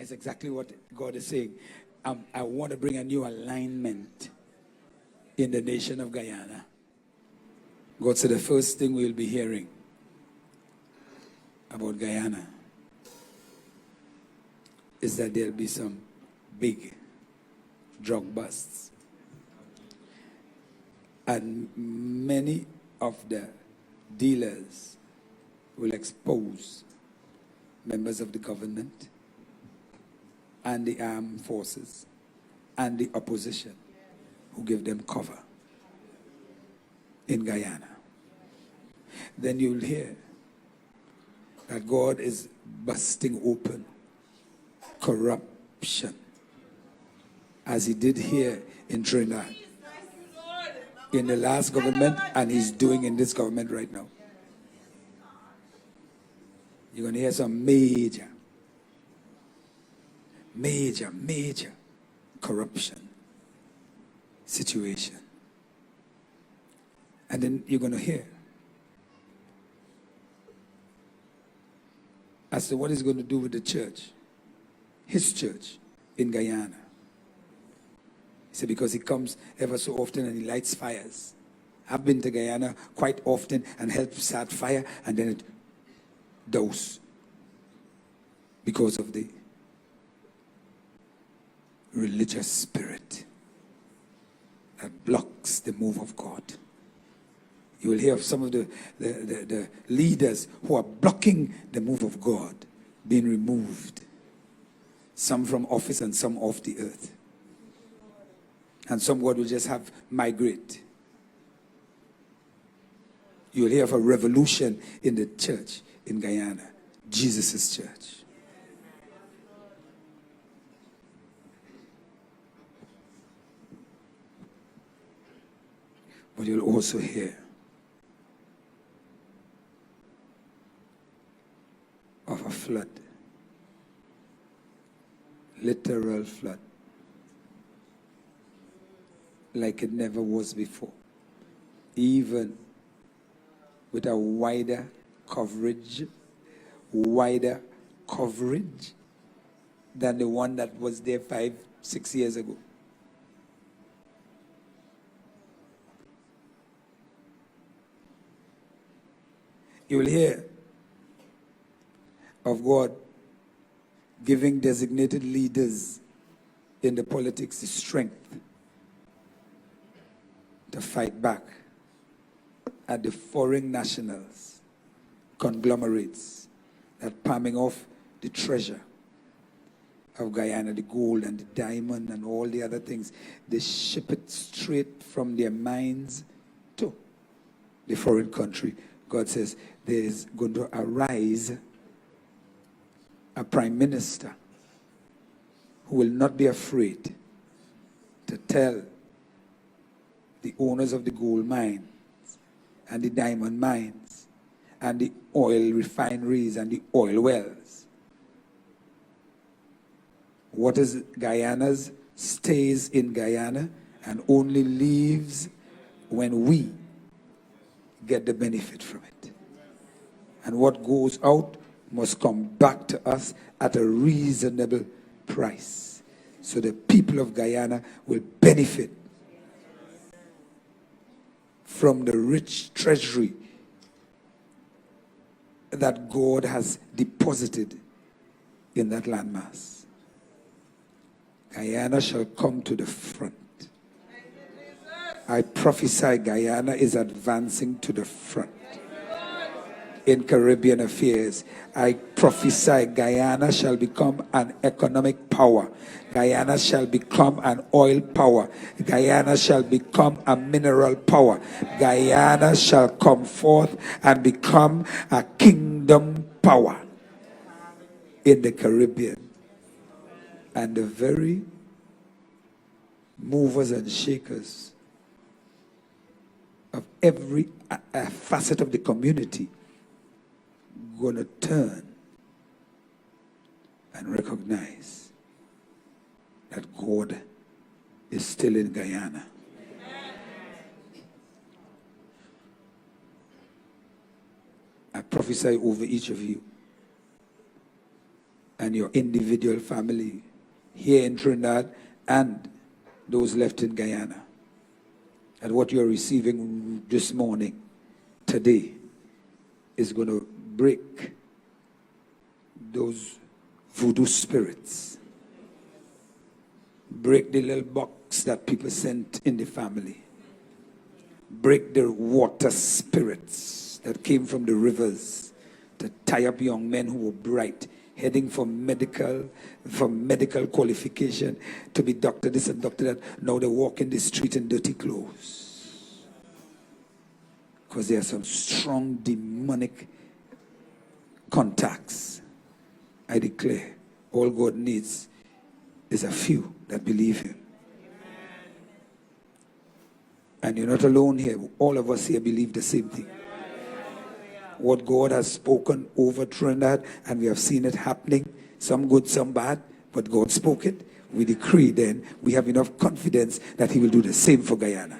That's exactly what God is saying. I want to bring a new alignment in the nation of Guyana. God said the first thing we'll be hearing about Guyana is that there'll be some big drug busts. And many of the dealers will expose members of the government and the armed forces and the opposition who give them cover in Guyana. Then you'll hear that God is busting open corruption, as he did here in Trinidad, in the last government, and he's doing in this government right now. You're going to hear some major corruption situation. And then you're going to hear as to what he's going to do with the church, his church in Guyana. He said because he comes ever so often and he lights fires. I've been to Guyana quite often and helped start fire, and then it douse because of the religious spirit that blocks the move of God. You will hear of some of the leaders who are blocking the move of God being removed. Some from office and some off the earth. And some God will just have migrate. You'll hear of a revolution in the church in Guyana, Jesus' church. But you'll also hear of a flood, literal flood, like it never was before, even with a wider coverage than the one that was there 5-6 years ago. You will hear of God giving designated leaders in the politics the strength to fight back at the foreign nationals, conglomerates that palming off the treasure of Guyana, the gold and the diamond and all the other things. They ship it straight from their mines to the foreign country. God says there is going to arise a prime minister who will not be afraid to tell the owners of the gold mines and the diamond mines and the oil refineries and the oil wells what is Guyana's stays in Guyana and only leaves when we get the benefit from it. And what goes out must come back to us at a reasonable price, so the people of Guyana will benefit from the rich treasury that God has deposited in that landmass. Guyana shall come to the front. I prophesy Guyana is advancing to the front in Caribbean affairs. I prophesy Guyana shall become an economic power. Guyana shall become an oil power. Guyana shall become a mineral power. Guyana shall come forth and become a kingdom power in the Caribbean. And the very movers and shakers of every facet of the community going to turn and recognize that God is still in Guyana. I prophesy over each of you and your individual family here in Trinidad and those left in Guyana. And what you're receiving this morning, today, is going to break those voodoo spirits. Break the little box that people sent in the family. Break the water spirits that came from the rivers to tie up young men who were bright, heading for medical qualification, to be doctor this and doctor that. Now they walk in the street in dirty clothes. Because there are some strong demonic contacts. I declare, all God needs is a few that believe him. And you're not alone here. All of us here believe the same thing. What God has spoken over Trinidad, and we have seen it happening, some good, some bad, but God spoke it. We decree then, we have enough confidence that he will do the same for Guyana.